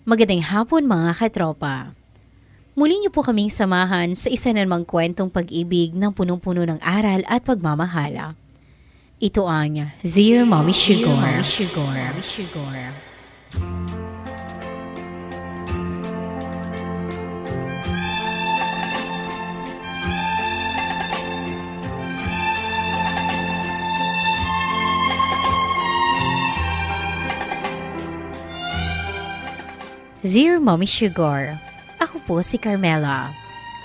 Magandang hapon mga katropa. Muli niyo po kaming samahan sa isa na namang kwentong pag-ibig ng punong-puno ng aral at pagmamahala. Ito ang Dear Mommy Sugar. Dear Mommy Sugar, ako po si Carmela.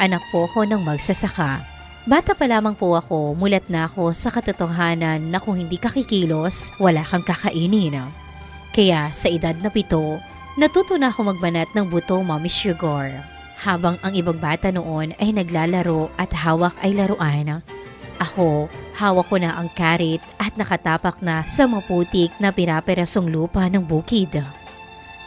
Anak po ako ng magsasaka. Bata pa lamang po ako, mulat na ako sa katotohanan na kung hindi ka kikilos, wala kang kakainin. Kaya sa edad na 7, natuto na ako magbanat ng buto Mommy Sugar. Habang ang ibang bata noon ay naglalaro at hawak ay laruan. Ako, hawak ko na ang karit at nakatapak na sa maputik na pinaperasong lupa ng bukid.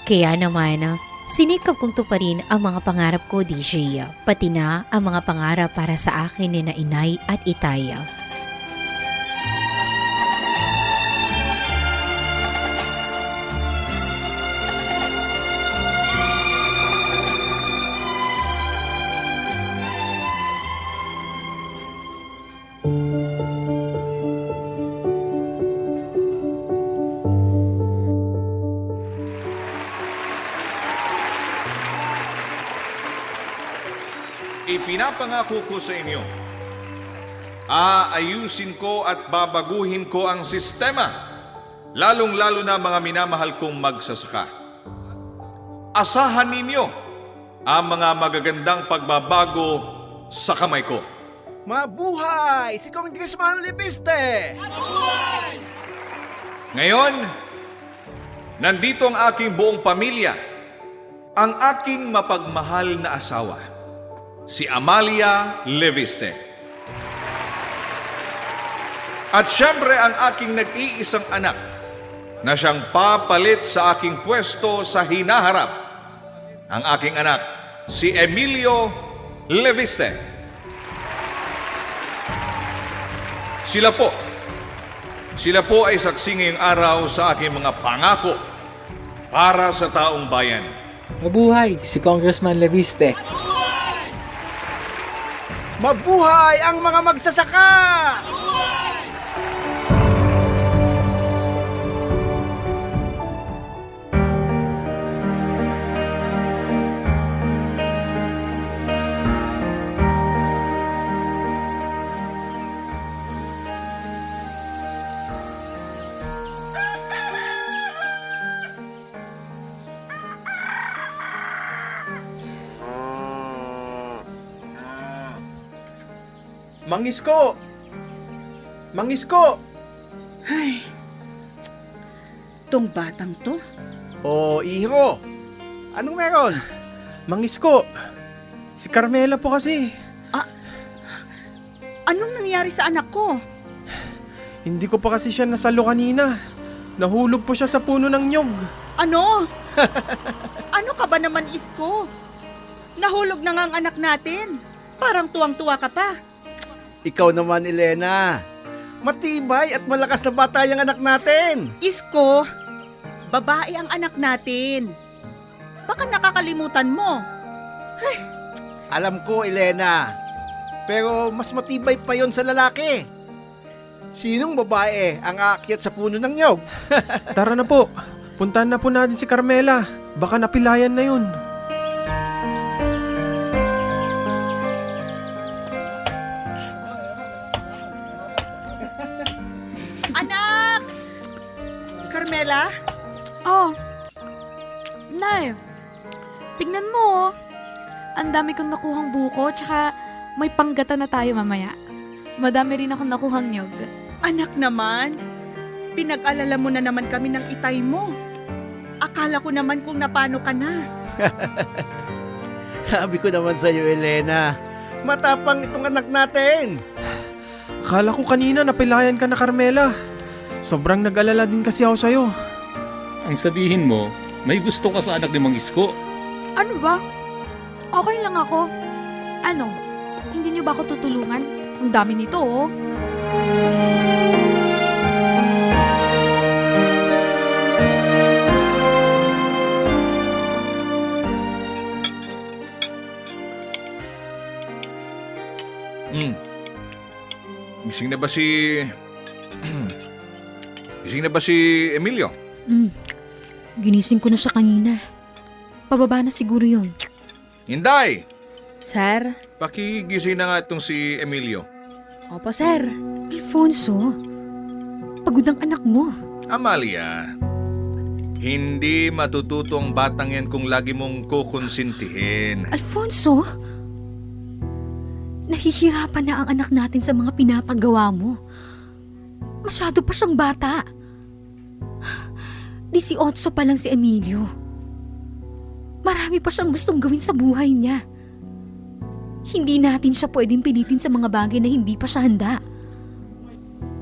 Kaya naman, sinikap kong tuparin ang mga pangarap ko, DJ, pati na ang mga pangarap para sa akin ni na inay at itay. Ipinapangako ko sa inyo, aayusin ko at babaguhin ko ang sistema, lalong-lalo na mga minamahal kong magsasaka. Asahan ninyo ang mga magagandang pagbabago sa kamay ko. Mabuhay! Si Congressman Libiste! Mabuhay! Ngayon, nandito ang aking buong pamilya, ang aking mapagmahal na asawa, si Amalia Leviste. At siyempre ang aking nag-iisang anak na siyang papalit sa aking pwesto sa hinaharap, ang aking anak, si Emilio Leviste. Sila po ay saksi ngayong araw sa aking mga pangako para sa taong bayan. Mabuhay si Congressman Leviste. Mabuhay ang mga magsasaka! Mangisko! Mangisko! Ay, tong batang to. Oh, iho! Anong meron? Mangisko, si Carmela po kasi. Anong nangyari sa anak ko? Hindi ko pa kasi siya nasalo kanina. Nahulog po siya sa puno ng nyog. Ano? Ano ka ba naman, Isko? Nahulog na nga ang anak natin. Parang tuwang-tuwa ka pa. Ikaw naman, Elena. Matibay at malakas na bata yung anak natin. Isko, babae ang anak natin. Baka nakakalimutan mo. Alam ko, Elena. Pero mas matibay pa yon sa lalaki. Sinong babae ang aakyat sa puno ng nyog? Tara na po, puntahan na po natin si Carmela. Baka napilayan na yun. Anak! Carmela? Oh, Nay, tignan mo oh. Ang dami kong nakuhang buko, tsaka may panggata na tayo mamaya. Madami rin akong nakuhang nyog. Anak naman, pinag-alala mo na naman kami ng itay mo. Akala ko naman kung napano ka na. Sabi ko naman sa'yo, Elena. Matapang itong anak natin. Akala ko kanina napilayan ka na, Carmela. Sobrang nag-alala din kasi ako sa'yo. Ang sabihin mo, may gusto ka sa anak ni Mang Isko. Ano ba? Okay lang ako. Ano? Hindi niyo ba ako tutulungan? Ang dami nito oh. Gising na ba si... Gising na ba si Emilio? Ginising ko na siya kanina. Pababa na siguro yun. Inday! Sir? Pakigising na nga itong si Emilio. Opo, sir. Alfonso, pagod ang anak mo. Amalia, hindi matututo ang batang yan kung lagi mong kukonsintihin. Alfonso, nahihirapan na ang anak natin sa mga pinapagawa mo. Masyado pa siyang bata. 18 pa lang si Emilio. Marami pa siyang gustong gawin sa buhay niya. Hindi natin siya pwedeng pilitin sa mga bagay na hindi pa siya handa.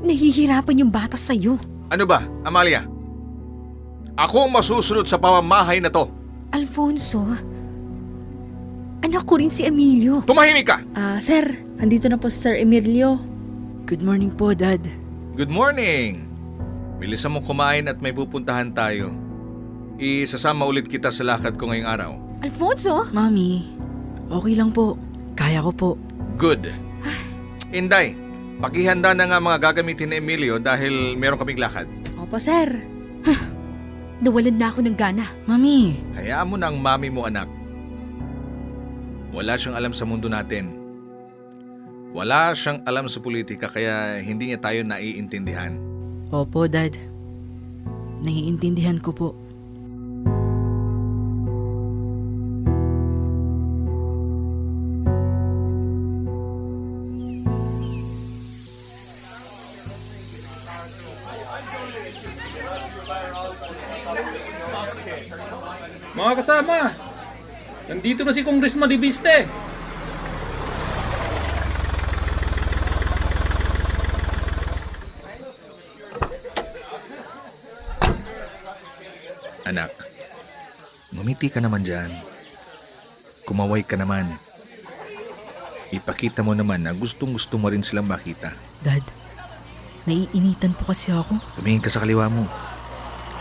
Nahihirapan yung bata sa'yo. Ano ba, Amalia? Ako ang masusunod sa pamamahay na to. Alfonso, anak ko rin si Emilio. Tumahimik ka! Sir, andito na po si Sir Emilio. Good morning po, Dad. Good morning! Bilisan mo kumain at may pupuntahan tayo. Isasama ulit kita sa lakad ko ngayong araw. Alfonso? Mami, okay lang po. Kaya ko po. Good. Inday, pakihanda na nga mga gagamitin ni Emilio dahil meron kaming lakad. Opo, sir. Nawalan na ako ng gana. Mami, Hayaan mo na ang mami mo, anak. Wala siyang alam sa mundo natin. Wala siyang alam sa politika kaya hindi niya tayo naiintindihan. opo, Dad. Naiintindihan ko po. Mga kasama, nandito na si Congressman Libiste. Anak, ngumiti ka naman dyan. Kumaway ka naman. Ipakita mo naman na gustong-gusto mo rin silang makita. Dad, naiinitan po kasi ako. Tumingin ka sa kaliwa mo.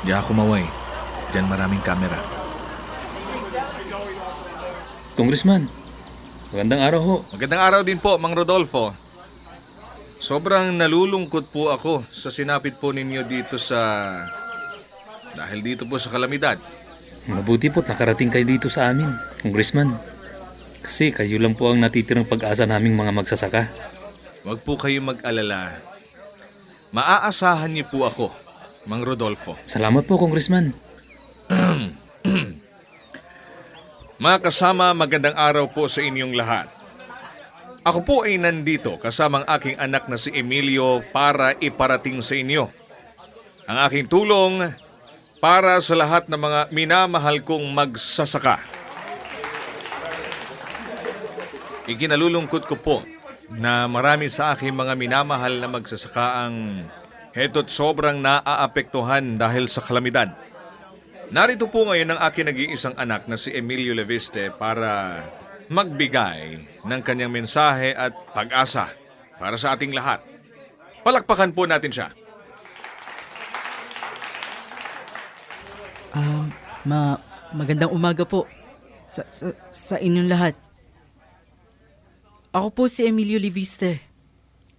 Diyan ako kumaway. Diyan maraming kamera. Congressman, magandang araw ho. Magandang araw din po, Mang Rodolfo. Sobrang nalulungkot po ako sa sinapit po ninyo dito dahil dito po sa kalamidad. Mabuti po't nakarating kayo dito sa amin, Congressman. Kasi kayo lang po ang natitirang pag-asa naming mga magsasaka. Huwag po kayong mag-alala. Maaasahan niyo po ako, Mang Rodolfo. Salamat po, Congressman. Mga kasama, magandang araw po sa inyong lahat. Ako po ay nandito kasamang aking anak na si Emilio para iparating sa inyo ang aking tulong para sa lahat ng mga minamahal kong magsasaka. Ikinalulungkot ko po na marami sa aking mga minamahal na magsasaka ang heto't sobrang naaapektuhan dahil sa kalamidad. Narito po ngayon ang aking nag-iisang anak na si Emilio Leviste para magbigay ng kanyang mensahe at pag-asa para sa ating lahat. Palakpakan po natin siya. Magandang umaga po sa inyong lahat. Ako po si Emilio Leviste,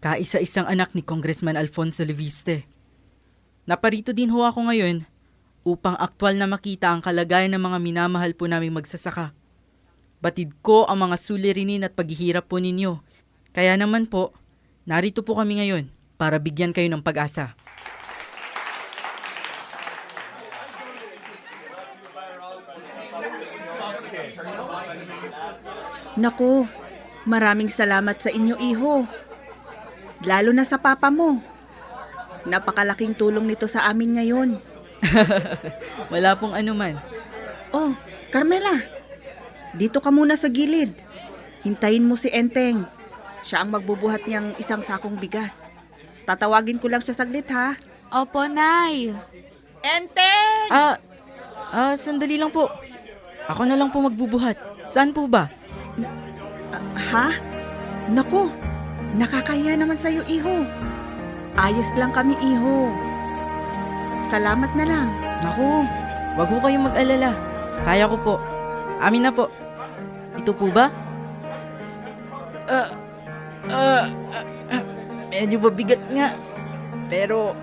kaisa-isang anak ni Congressman Alfonso Leviste. Naparito din ho ako ngayon upang aktwal na makita ang kalagayan ng mga minamahal po naming magsasaka. Batid ko ang mga suliranin at paghihirap po ninyo. Kaya naman po, narito po kami ngayon para bigyan kayo ng pag-asa. Naku, maraming salamat sa inyo, iho. Lalo na sa papa mo. Napakalaking tulong nito sa amin ngayon. Wala pong anuman. Oh, Carmela, dito ka muna sa gilid. Hintayin mo si Enteng. Siya ang magbubuhat niyang isang sakong bigas. Tatawagin ko lang siya saglit, ha? Opo, Nay. Enteng! Sandali lang po. Ako na lang po magbubuhat. Saan po ba? Ha? Naku, nakakaya naman sa'yo, iho. Ayos lang kami, iho. Salamat na lang. Naku, wag ho kayong mag-alala. Kaya ko po. Amin na po. Ito po ba? Medyo mabigat nga. Pero,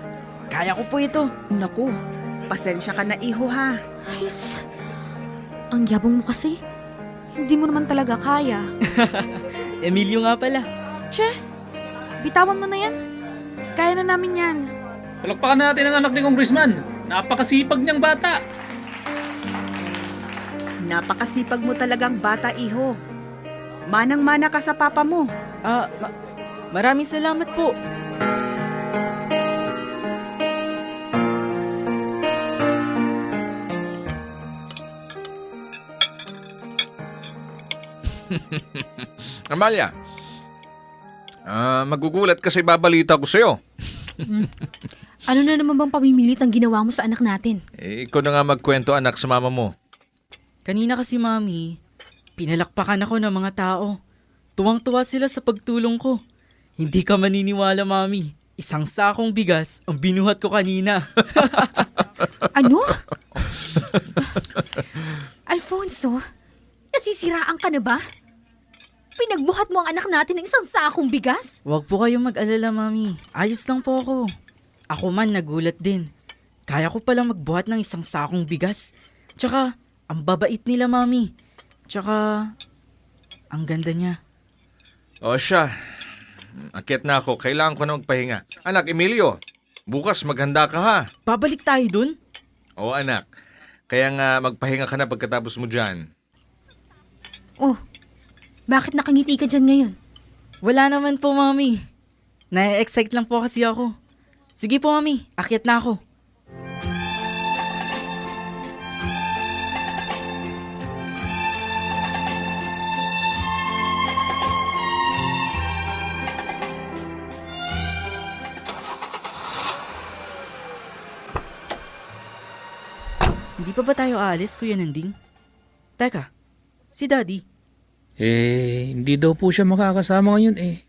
kaya ko po ito. Naku, pasensya ka na iho ha. Ayos. Ang yabang mo kasi. Hindi mo naman talaga kaya. Emilio nga pala. Che, bitawan mo na yan. Kaya na namin yan. Palakpakan natin ang anak ni Congressman. Napakasipag niyang bata. Napakasipag mo talagang bata, iho. Manang-mana ka sa papa mo. Maraming salamat po. Amalia, magugulat kasi babalita ko sa'yo. Ano na naman bang pamimilit ang ginawa mo sa anak natin? Ikaw na nga magkwento anak sa mama mo. Kanina kasi, Mami, pinalakpakan ako ng mga tao. Tuwang-tuwa sila sa pagtulong ko. Hindi ka maniniwala, Mami. Isang sakong bigas ang binuhat ko kanina. Ano? Alfonso, nasisiraan ka na ba? Pinagbuhat mo ang anak natin ng isang sakong bigas? Huwag po kayong mag-alala, Mami. Ayos lang po ako. Ako man nagulat din. Kaya ko pala magbuhat ng isang sakong bigas. Tsaka, ang babait nila, Mami. Tsaka, ang ganda niya. O siya, akit na ako. Kailangan ko na magpahinga. Anak, Emilio, bukas maghanda ka ha. Babalik tayo dun? Oo anak, kaya nga magpahinga ka na pagkatapos mo dyan. Oh, bakit nakangiti ka dyan ngayon? Wala naman po, Mami. Na-excite lang po kasi ako. Sige po, Mami. Akyat na ako. Hindi pa ba tayo aalis, Kuya Nanding? Teka, si Daddy. Hindi daw po siya makakasama ngayon eh.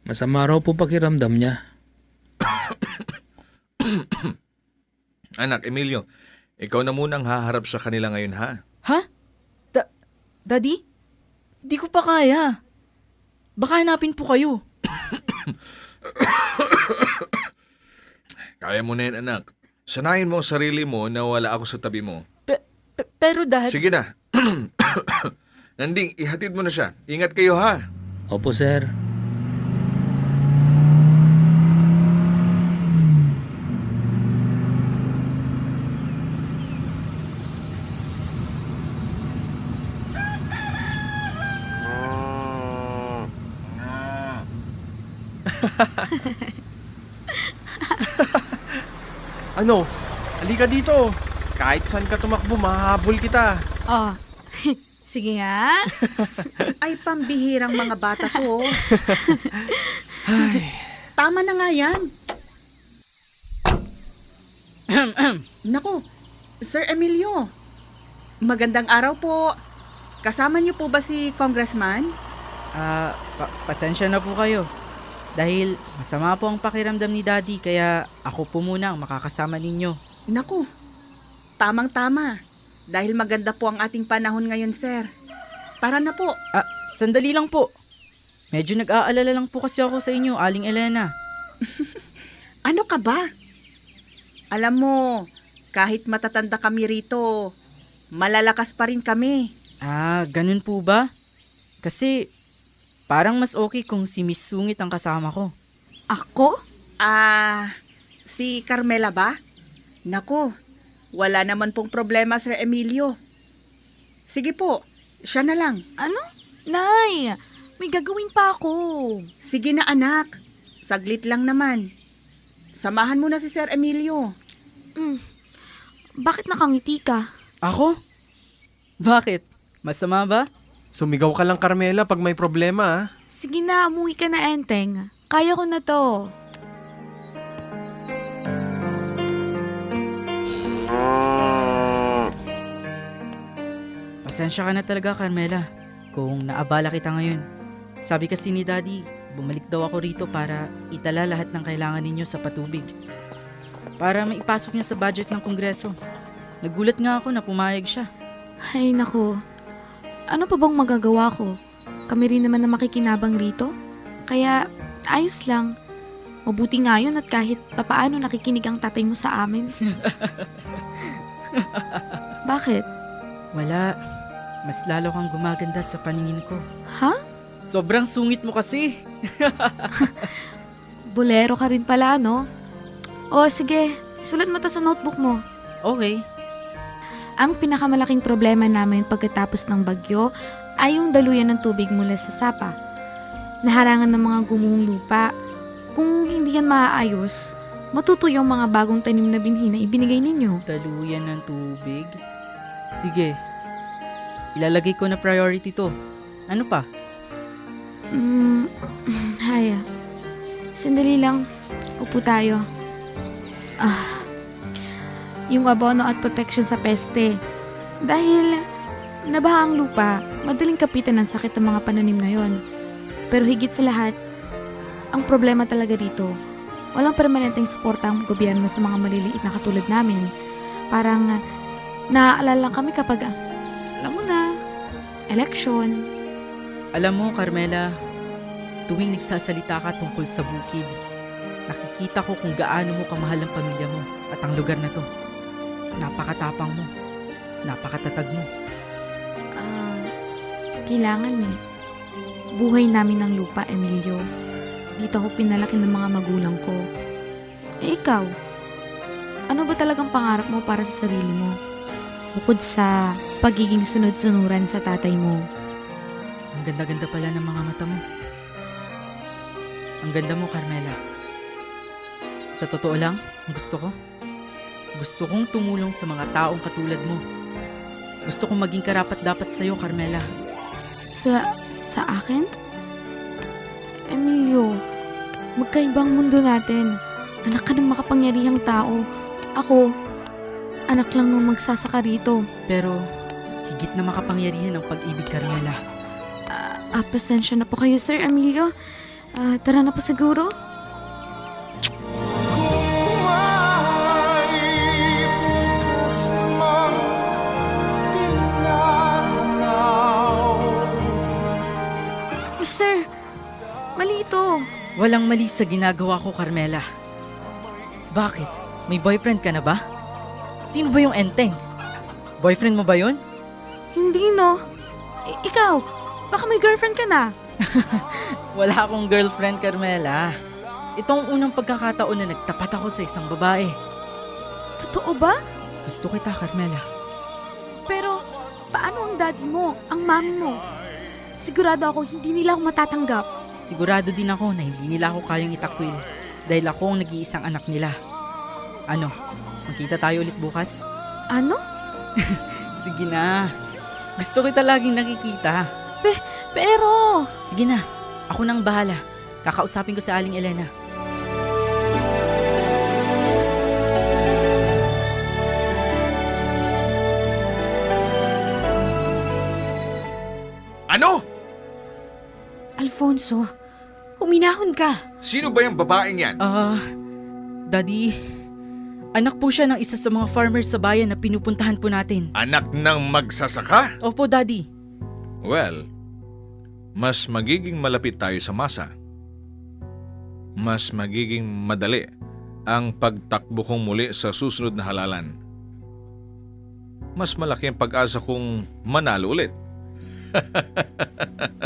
Masama raw po pakiramdam niya. Anak, Emilio, ikaw na munang haharap sa kanila ngayon ha. Ha? Daddy? Di ko pa kaya. Baka hanapin po kayo. Kaya mo na yan anak. Sanayin mo ang sarili mo na wala ako sa tabi mo. Pero Dad... Sige na. Nanding, ihatid mo na siya. Ingat kayo ha. Opo, sir. Ano? Halika dito. Kahit saan ka tumakbo, mahahabol kita. Oh, sige nga. Ay, pambihirang mga bata to. Tama na nga yan. Naku, Sir Emilio. Magandang araw po. Kasama niyo po ba si Congressman? Pasensya na po kayo. Dahil masama po ang pakiramdam ni Daddy kaya ako po muna ang makakasama ninyo. Naku, tamang-tama. Dahil maganda po ang ating panahon ngayon, sir. Tara na po. Sandali lang po. Medyo nag-aalala lang po kasi ako sa inyo, Aling Elena. Ano ka ba? Alam mo, kahit matatanda kami rito, malalakas pa rin kami. Ganun po ba? Kasi parang mas okay kung si Miss Sungit ang kasama ko. Ako? Si Carmela ba? Naku, wala naman pong problema, Sir Emilio. Sige po, siya na lang. Ano? Nay, may gagawin pa ako. Sige na anak, saglit lang naman. Samahan mo na si Sir Emilio. Bakit nakangiti ka? Ako? Bakit? Masama ba? Sumigaw ka lang, Carmela, pag may problema, ha? Sige na, umuwi ka na, Enteng. Kaya ko na to. Pasensya ka na talaga, Carmela, kung naabala kita ngayon. Sabi kasi ni Daddy, bumalik daw ako rito para itala lahat ng kailangan ninyo sa patubig. Para maipasok niya sa budget ng Kongreso. Nagulat nga ako na pumayag siya. Ay, naku. Ano pa bang magagawa ko? Kami rin naman na makikinabang rito? Kaya ayos lang. Mabuti nga yun at kahit papaano nakikinig ang tatay mo sa amin. Bakit? Wala. Mas lalo kang gumaganda sa paningin ko. Ha? Sobrang sungit mo kasi. Bolero ka rin pala, no? O sige, sulat mo to sa notebook mo. Okay. Ang pinakamalaking problema namin pagkatapos ng bagyo ay yung daluyan ng tubig mula sa sapa. Naharangan ng mga gumuhong lupa. Kung hindi yan maaayos, matutuyo ang mga bagong tanim na binhi na ibinigay ninyo. Daluyan ng tubig. Sige. Ilalagay ko na priority to. Ano pa? Haya. Sandali lang. Upo tayo. Yung abono at protection sa peste. Dahil nabaha ang lupa, madaling kapitan ng sakit ng mga pananim ngayon. Pero higit sa lahat, ang problema talaga dito, walang permanenteng suporta ang gobyerno sa mga maliliit na katulad namin. Parang naaalala lang kami kapag, alam mo na, election. Alam mo, Carmela, tuwing nagsasalita ka tungkol sa bukid, nakikita ko kung gaano mo kamahal ang pamilya mo at ang lugar na to. Napakatapang mo. Napakatatag mo. Kailangan eh. Buhay namin ng lupa, Emilio. Dito ako pinalaki ng mga magulang ko. Eh ikaw, ano ba talagang pangarap mo para sa sarili mo? Bukod sa pagiging sunod-sunuran sa tatay mo. Ang ganda-ganda pala ng mga mata mo. Ang ganda mo, Carmela. Sa totoo lang, ang gusto kong tumulong sa mga taong katulad mo. Gusto kong maging karapat-dapat sa'yo, Carmela. Sa akin? Emilio, magkaibang mundo natin. Anak ka ng makapangyarihang tao. Ako, anak lang ng magsasaka rito. Pero, higit na makapangyarihan ang pag-ibig, Carmela. Pasensya na po kayo, Sir Emilio. Tara na po siguro. Sir, mali ito. Walang mali sa ginagawa ko, Carmela. Bakit? May boyfriend ka na ba? Sino ba yung enteng? Boyfriend mo ba yun? Hindi, no. Ikaw, baka may girlfriend ka na. Wala akong girlfriend, Carmela. Itong unang pagkakataon na nagtapat ako sa isang babae. Totoo ba? Gusto kita, Carmela. Pero, paano ang daddy mo, ang mami mo? Sigurado ako hindi nila ako matatanggap. Sigurado din ako na hindi nila ako kayang itakwil dahil ako ang nag-iisang anak nila. Ano, magkita tayo ulit bukas? Ano? Sige na. Gusto kita laging nakikita. Pero... Sige na, ako nang bahala. Kakausapin ko si Aling Elena. Ano? Alfonso, huminahon ka. Sino ba yung babaeng yan? Daddy, anak po siya ng isa sa mga farmers sa bayan na pinupuntahan po natin. Anak ng magsasaka? Opo, Daddy. Well, mas magiging malapit tayo sa masa. Mas magiging madali ang pagtakbo kong muli sa susunod na halalan. Mas malaki ang pag-asa kong manalo ulit.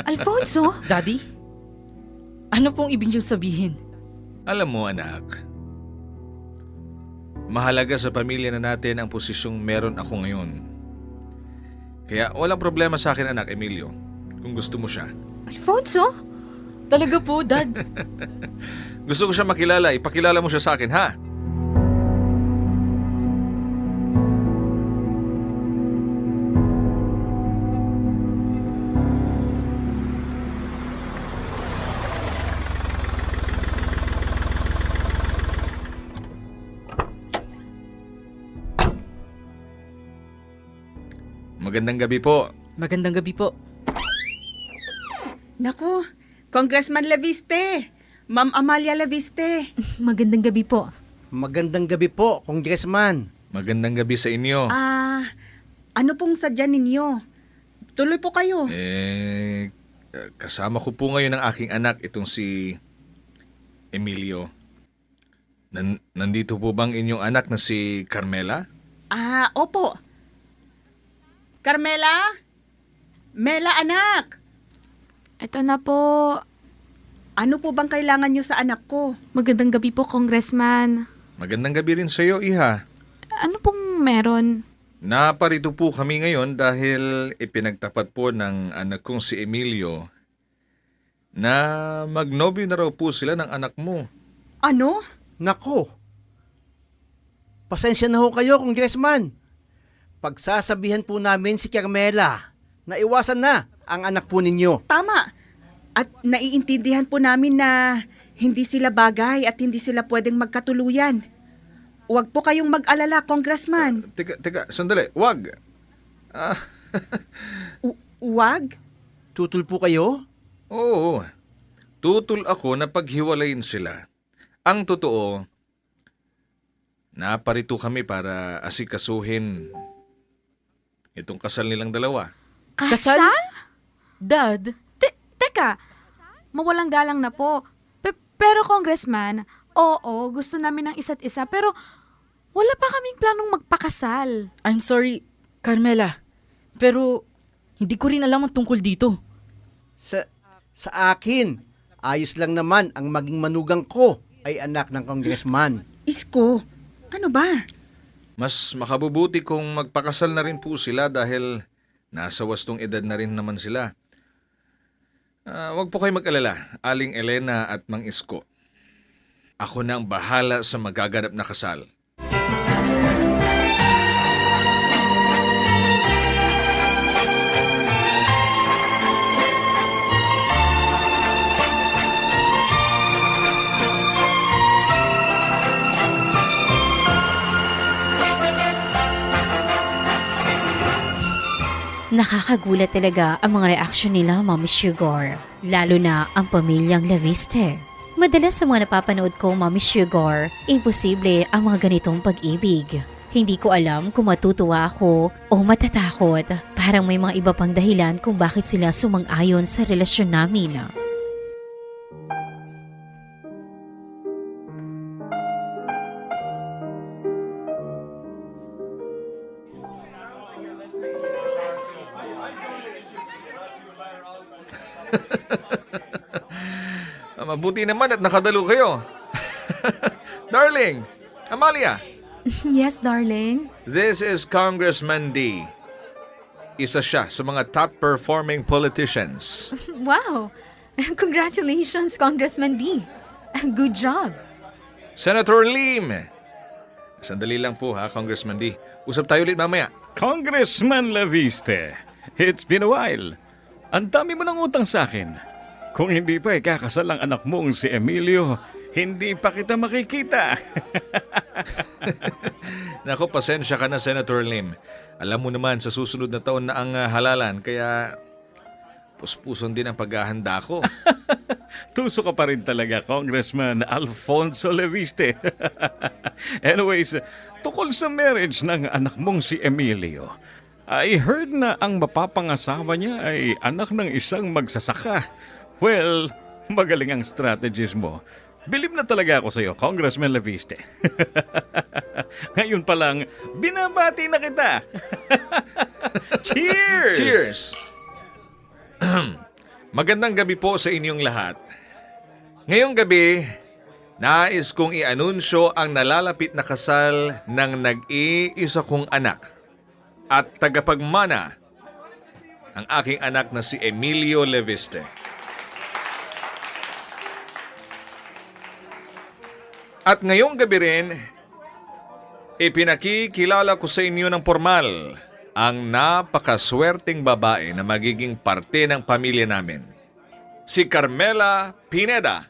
Alfonso? Daddy? Ano pong ibig niyong sabihin? Alam mo, anak, mahalaga sa pamilya na natin ang posisyong meron ako ngayon. Kaya walang problema sa akin, anak Emilio, kung gusto mo siya. Alfonso? Talaga po, Dad. Gusto ko siya makilala, ipakilala mo siya sa akin, ha? Magandang gabi po. Magandang gabi po. Naku, Congressman Leviste, Ma'am Amalia Leviste. Magandang gabi po. Magandang gabi po, Congressman. Magandang gabi sa inyo. Ano pong sadya ninyo? Tuloy po kayo. Kasama ko po ngayon ang aking anak, itong si Emilio. Nandito po bang inyong anak na si Carmela? Opo. Carmela? Mela, anak! Ito na po. Ano po bang kailangan niyo sa anak ko? Magandang gabi po, Congressman. Magandang gabi rin sa iyo, Iha. Ano pong meron? Naparito po kami ngayon dahil ipinagtapat po ng anak kong si Emilio na magnobyo na raw po sila ng anak mo. Ano? Nako. Pasensya na ho kayo, Congressman. Pagsasabihan po namin si Carmela na iwasan na ang anak po ninyo. Tama. At naiintindihan po namin na hindi sila bagay at hindi sila pwedeng magkatuluyan. Huwag po kayong mag-alala, Congressman. Teka, sandali. Wag. Wag? Tutul po kayo? Oo. Tutul ako na paghiwalayin sila. Ang totoo, naparito kami para asikasuhin itong kasal nilang dalawa. Kasal? Dad? Teka, mawalang galang na po. Pero Congressman, oo, gusto namin ng isa't isa, pero wala pa kaming planong magpakasal. I'm sorry, Carmela. Pero hindi ko rin alam ang tungkol dito. Sa akin, ayos lang naman ang maging manugang ko ay anak ng congressman. Isko, ano ba? Mas makabubuti kung magpakasal na rin po sila dahil nasa wastong edad na rin naman sila. Huwag po kayo mag-alala, Aling Elena at Mang Isko. Ako na ang bahala sa magaganap na kasal. Nakakagulat talaga ang mga reaksyon nila, Mommy Sugar. Lalo na ang pamilyang Leviste. Madalas sa mga napapanood ko, Mommy Sugar, imposible ang mga ganitong pag-ibig. Hindi ko alam kung matutuwa ako o matatakot. Parang may mga iba pang dahilan kung bakit sila sumang-ayon sa relasyon namin. Mabuti naman at nakadalo kayo. Darling, Amalia. Yes, darling. This is Congressman D. Isa siya sa mga top-performing politicians. Wow! Congratulations, Congressman D. Good job. Senator Lim. Sandali lang po ha, Congressman D. Usap tayo ulit mamaya. Congressman Leviste, it's been a while. Ang dami mo ng utang sa akin. Kung hindi pa ikakasal ang anak mong si Emilio, hindi pa kita makikita. Nako, pasensya ka na, Senator Lim. Alam mo naman, sa susunod na taon na ang halalan, kaya puspuson din ang paghahanda ko. Tuso ka pa rin talaga, Congressman Alfonso Leviste. Anyways, tukol sa marriage ng anak mong si Emilio, I heard na ang mapapangasawa niya ay anak ng isang magsasaka. Well, magaling ang strategies mo. Bilib na talaga ako sa iyo, Congressman Leviste. Ngayon pa lang, binabati na kita. Cheers! Cheers! Magandang gabi po sa inyong lahat. Ngayong gabi, nais kong i-anunsyo ang nalalapit na kasal ng nag-iisa kong anak at tagapagmana, ang aking anak na si Emilio Leviste. At ngayong gabi rin, ipinakikilala ko sa inyo ng formal ang napakaswerteng babae na magiging parte ng pamilya namin. Si Carmela Pineda.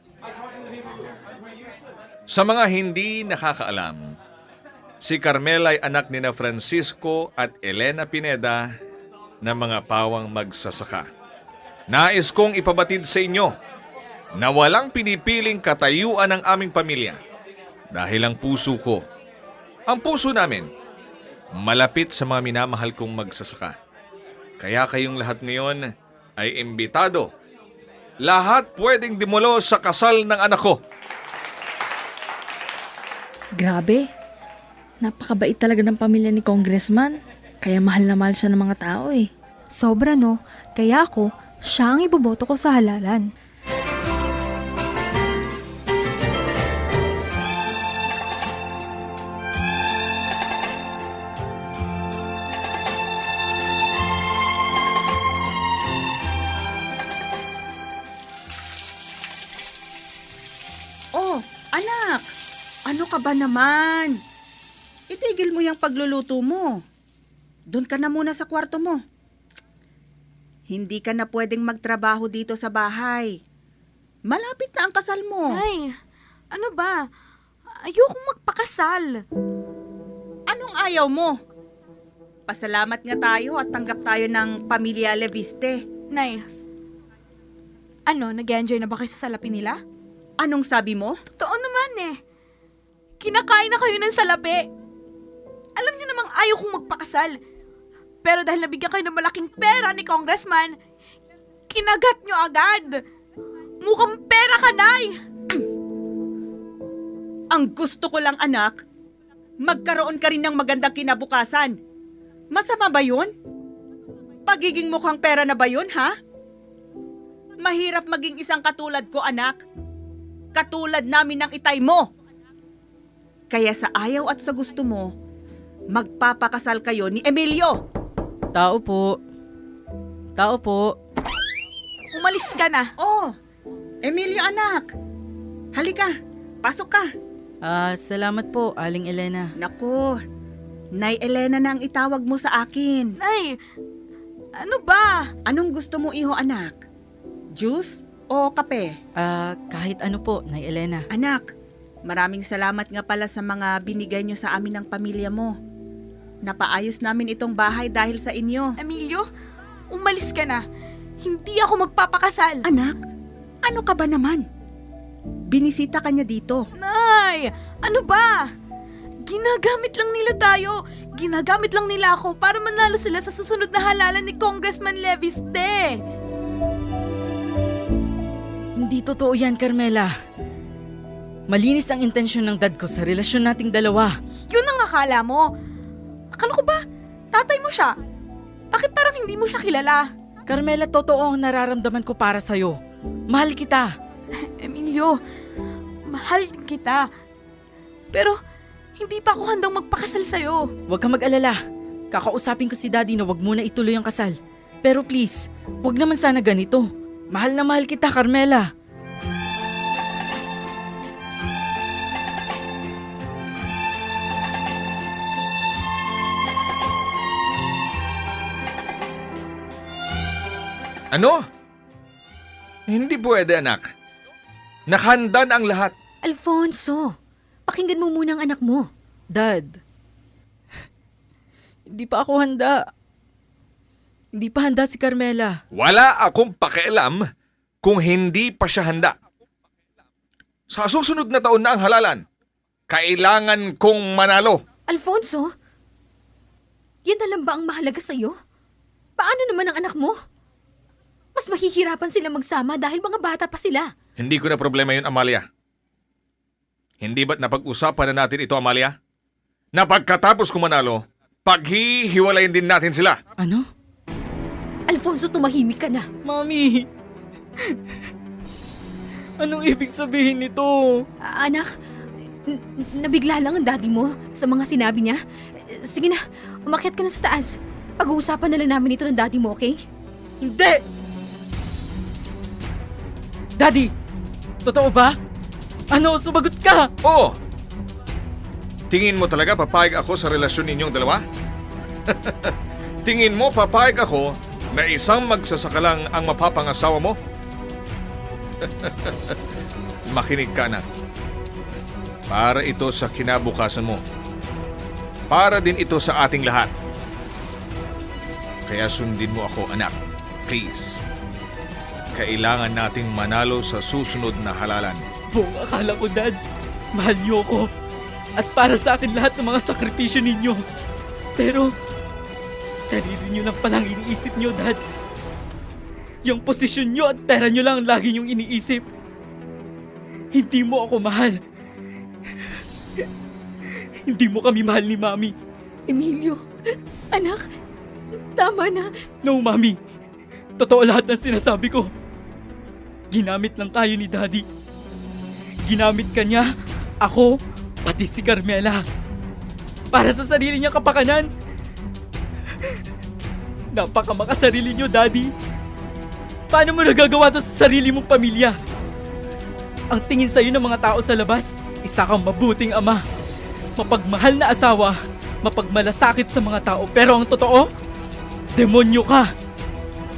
Sa mga hindi nakakaalam, si Carmela ay anak ni na Francisco at Elena Pineda na mga pawang magsasaka. Nais kong ipabatid sa inyo na walang pinipiling katayuan ng aming pamilya. Dahil ang puso ko, ang puso namin, malapit sa mga minamahal kong magsasaka. Kaya kayong lahat ngayon ay imbitado lahat pwedeng dimulo sa kasal ng anak ko. Grabe. Napakabait talaga ng pamilya ni Congressman. Kaya mahal na mahal siya ng mga tao eh. Sobra no, kaya ako, siya ang iboboto ko sa halalan. Oh, anak! Ano ka ba naman? Itigil mo yung pagluluto mo. Doon ka na muna sa kwarto mo. Hindi ka na pwedeng magtrabaho dito sa bahay. Malapit na ang kasal mo. Nay, ano ba? Ayokong magpakasal. Anong ayaw mo? Pasalamat nga tayo at tanggap tayo ng pamilya Leviste. Nay, nag-enjoy na ba kayo sa salapi nila? Anong sabi mo? Totoo naman eh. Kinakain na kayo ng salapi. Alam niyo namang ayaw kong magpakasal. Pero dahil nabigyan kayo ng malaking pera ni Congressman, kinagat niyo agad. Mukhang pera ka, Nay. Ang gusto ko lang, anak, magkaroon ka rin ng magandang kinabukasan. Masama ba yun? Pagiging mukhang pera na ba yun, ha? Mahirap maging isang katulad ko, anak. Katulad namin ng itay mo. Kaya sa ayaw at sa gusto mo, magpapakasal kayo ni Emilio. Tao po. Tao po. Umalis ka na. Oh, Emilio anak. Halika, pasok ka. Salamat po, Aling Elena. Naku, Nay Elena na ang itawag mo sa akin. Nay, ano ba? Anong gusto mo, iho anak? Juice o kape? Kahit ano po, Nay Elena. Anak, maraming salamat nga pala sa mga binigay nyo sa amin ng pamilya mo. Napaayos namin itong bahay dahil sa inyo. Emilio, umalis ka na. Hindi ako magpapakasal. Anak, ano ka ba naman? Binisita ka niya dito. Nay, ano ba? Ginagamit lang nila tayo. Ginagamit lang nila ako para manalo sila sa susunod na halalan ni Congressman Leviste. Hindi totoo yan, Carmela. Malinis ang intensyon ng dad ko sa relasyon nating dalawa. Yun ang akala mo. Akala ko ba, tatay mo siya? Bakit parang hindi mo siya kilala? Carmela, totoo ang nararamdaman ko para sa'yo. Mahal kita. Emilio, mahal din kita. Pero, hindi pa ako handang magpakasal sa'yo. Huwag kang mag-alala. Kakausapin ko si Daddy na huwag muna ituloy ang kasal. Pero please, huwag naman sana ganito. Mahal na mahal kita, Carmela. Ano? Hindi pwede, anak. Nakahanda na ang lahat. Alfonso, pakinggan mo muna ang anak mo. Dad, hindi pa ako handa. Hindi pa handa si Carmela. Wala akong pakialam kung hindi pa siya handa. Sa susunod na taon na ang halalan, kailangan kong manalo. Alfonso, yan na lang ba ang mahalaga sa'yo? Paano naman ang anak mo? Mas mahihirapan sila magsama dahil mga bata pa sila. Hindi ko na problema yun, Amalia. Hindi ba't napag-usapan na natin ito, Amalia? Na pagkatapos ko manalo, paghihiwalayin din natin sila. Ano? Alfonso, tumahimik ka na. Mami! Anong ibig sabihin nito? Anak, nabigla lang ang daddy mo sa mga sinabi niya. Sige na, umakyat ka na sa taas. Pag-uusapan na lang namin ito ng daddy mo, okay? Hindi! Daddy! Totoo ba? Ano, sumagot ka! Oo! Tingin mo talaga papayag ako sa relasyon ninyong dalawa? Tingin mo papayag ako na isang magsasaka lang ang mapapangasawa mo? Makinig ka, anak. Para ito sa kinabukasan mo. Para din ito sa ating lahat. Kaya sundin mo ako, anak. Please. Kailangan nating manalo sa susunod na halalan. Buong akala ko, Dad, mahal niyo ko. At para sa akin lahat ng mga sakripisyo ninyo. Pero, sarili niyo lang palang iniisip niyo, Dad. Yung posisyon nyo at pera nyo lang ang lagi nyong iniisip. Hindi mo ako mahal. Hindi mo kami mahal ni Mami. Emilio, anak, tama na. No, Mami. Totoo lahat ng sinasabi ko. Ginamit lang tayo ni Daddy. Ginamit ka niya, ako, pati si Carmela. Para sa sarili niyang kapakanan. Napakamakasarili niyo, Daddy. Paano mo nagagawa to sa sarili mong pamilya? Ang tingin sa'yo ng mga tao sa labas, isa kang mabuting ama. Mapagmahal na asawa, mapagmalasakit sa mga tao. Pero ang totoo, demonyo ka.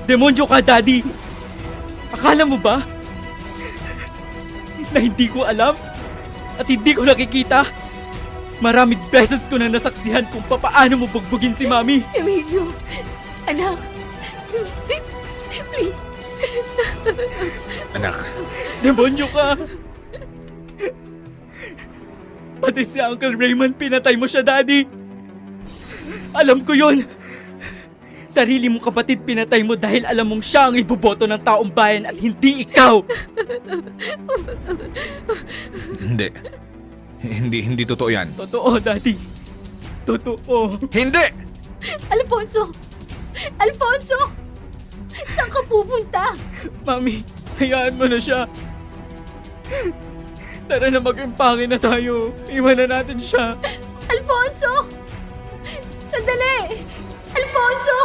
Demonyo ka, Daddy. Akala mo ba na hindi ko alam at hindi ko nakikita? Maraming beses ko na nasaksihan kung papaano mo bugbugin si Mami. Emilio, anak, please. Anak, Demonyo ka. Pati si Uncle Raymond, pinatay mo siya, Daddy. Alam ko yon. Sarili mong kapatid pinatay mo dahil alam mong siya ang iboboto ng taong bayan at hindi ikaw. hindi. Hindi totoo yan. Totoo, Daddy. Totoo. Hindi! Alfonso! Alfonso! Saan ka pupunta? Mami, hayaan mo na siya. Tara na mag-impake na tayo. Iwan na natin siya. Alfonso! Sandali! Alfonso!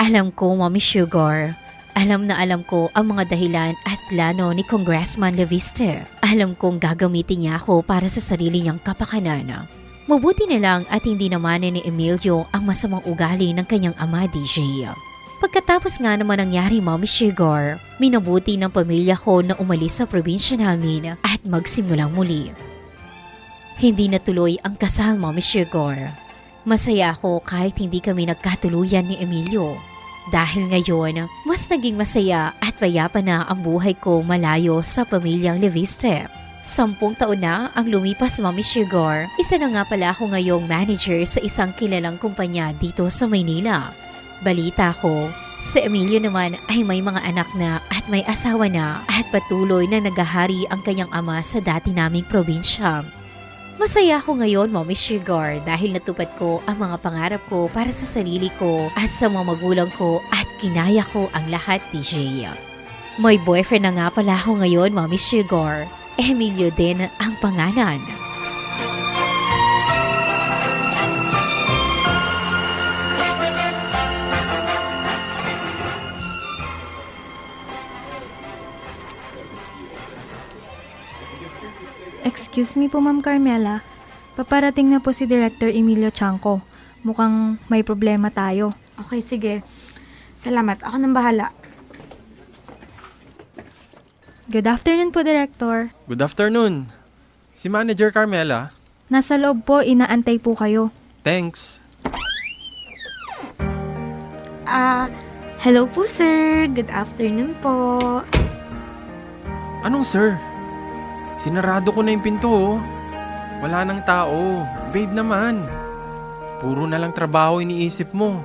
Alam ko, Mommy Sugar. Alam na alam ko ang mga dahilan at plano ni Congressman Leviste. Alam kong gagamitin niya ako para sa sarili niyang kapakanan. Mabuti na lang at hindi naman ni Emilio ang masamang ugali ng kanyang ama, DJ. Pagkatapos nga naman nangyari, Mommy Sugar, minabuti ng pamilya ko na umalis sa probinsya namin at magsimulang muli. Hindi natuloy ang kasal, Mommy Sugar. Masaya ako kahit hindi kami nagkatuluyan ni Emilio. Dahil ngayon, mas naging masaya at payapa na ang buhay ko malayo sa pamilyang Leviste. 10 taon na ang lumipas, Mommy Sugar. Isa na nga pala ako ngayong manager sa isang kilalang kumpanya dito sa Maynila. Balita ko, si Emilio naman ay may mga anak na at may asawa na at patuloy na naghahari ang kanyang ama sa dati naming probinsya. Masaya ako ngayon, Mommy Sugar, dahil natupad ko ang mga pangarap ko para sa sarili ko at sa mga magulang ko at kinaya ko ang lahat, DJ. May boyfriend na nga pala ako ngayon, Mommy Sugar. Emilio din ang pangalan. Excuse me po, Ma'am Carmela. Paparating na po si Director Emilio Chanco. Mukhang may problema tayo. Okay, sige. Salamat. Ako nang bahala. Good afternoon po, Director. Good afternoon. Si Manager Carmela. Nasa loob po, inaantay po kayo. Thanks. Hello po, sir. Good afternoon po. Anong sir? Sinarado ko na yung pinto oh. Wala nang tao. Babe naman. Puro na lang trabaho iniisip mo.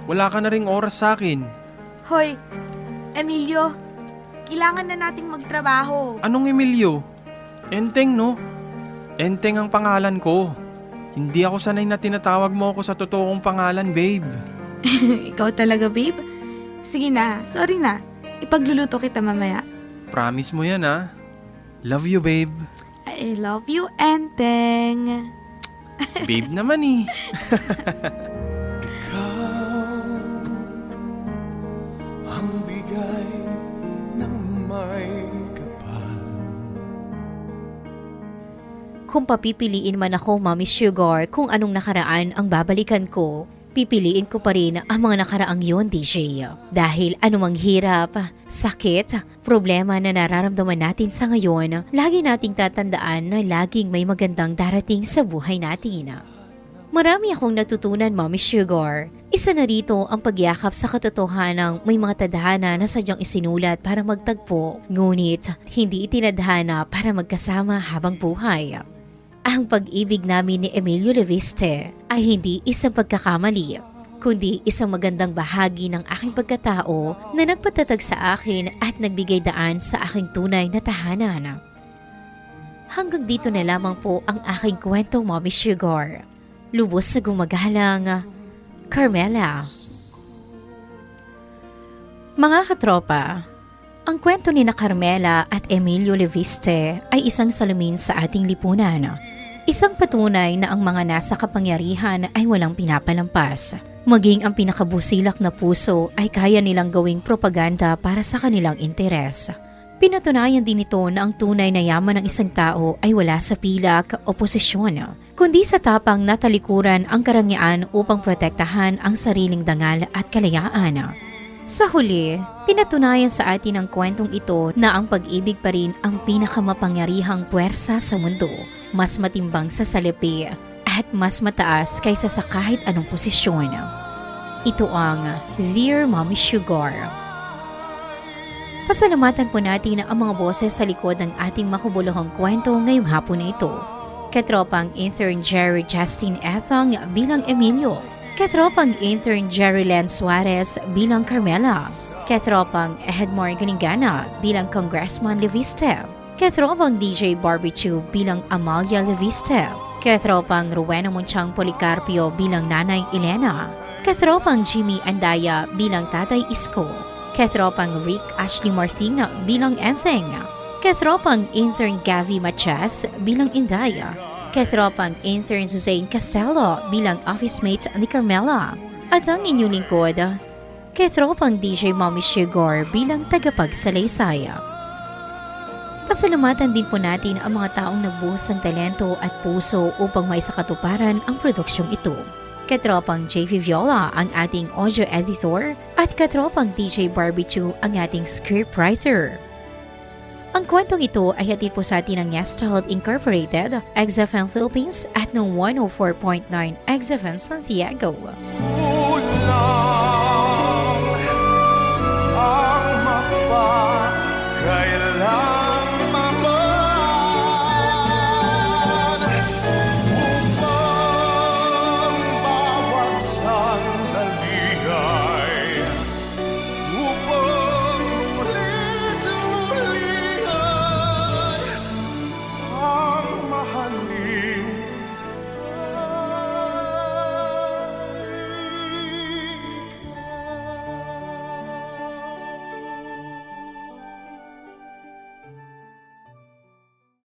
Wala ka na ring oras sa akin. Hoy, Emilio. Kailangan na nating magtrabaho. Anong Emilio? Enteng no? Enteng ang pangalan ko. Hindi ako sanay na tinatawag mo ako sa totoong pangalan, babe. Ikaw talaga, babe. Sige na, sorry na. Ipagluluto kita mamaya. Promise mo yan ha. Love you, babe. I love you, Enteng. Babe naman eh. Ang bigay ng may kapal. Kung papipiliin man ako, Mommy Sugar, kung anong nakaraan ang babalikan ko, pipiliin ko pa rin ang mga nakaraang yon, DJ. Dahil anumang hirap, sakit, problema na nararamdaman natin sa ngayon, lagi nating tatandaan na laging may magandang darating sa buhay natin. Marami akong natutunan, Mommy Sugar. Isa na rito ang pagyakap sa katotohanang may mga tadhana na sadyang isinulat para magtagpo, ngunit hindi itinadhana para magkasama habang buhay. Ang pag-ibig namin ni Emilio Leviste ay hindi isang pagkakamali, kundi isang magandang bahagi ng aking pagkatao na nagpatatag sa akin at nagbigay daan sa aking tunay na tahanan. Hanggang dito na lamang po ang aking kwento, Mommy Sugar. Lubos na gumagalang, Carmela. Mga katropa, ang kwento ni na Carmela at Emilio Leviste ay isang salamin sa ating lipunan. Isang patunay na ang mga nasa kapangyarihan ay walang pinapalampas. Maging ang pinakabusilak na puso ay kaya nilang gawing propaganda para sa kanilang interes. Pinatunayan din ito na ang tunay na yaman ng isang tao ay wala sa pilak o posisyon, kundi sa tapang na talikuran ang karangyaan upang protektahan ang sariling dangal at kalayaan. Sa huli, pinatunayan sa atin ang kwentong ito na ang pag-ibig pa rin ang pinakamamapangyarihang puwersa sa mundo, mas matimbang sa salapi at mas mataas kaysa sa kahit anong posisyon. Ito ang Dear Mommy Sugar. Pasalamatan po natin ang mga boses sa likod ng ating makabuluhang kwento ngayong hapon na ito. Katropang intern Jerry Justin Ethang bilang Emilio. Katropang intern Jerry Len Suarez bilang Carmela. Katropang Edmore Ganingana bilang Congressman Leviste. Katropang DJ Barbecue bilang Amalia Leviste. Katropang Rowena Munchang Policarpio bilang Nanay Elena. Katropang Jimmy Andaya bilang Tatay Isko. Katropang Rick Ashley Martina bilang Entheng. Katropang intern Gavi Machas bilang Indaya. Katropang intern Suzanne Castello bilang office mate ni Carmela. At ang inyong lingkod, Katropang DJ Mommy Sugar bilang tagapagsalaysay. Pasalamatan din po natin ang mga taong nagbuhos ng talento at puso upang maisakatuparan ang produksyong ito. Katropang JV Viola ang ating audio editor at katropang DJ Barbecue ang ating scriptwriter. Ang kwentong ito ay hatid po sa atin ng Nesthold Incorporated, XFM Philippines at ng 104.9 XFM Santiago. Ulan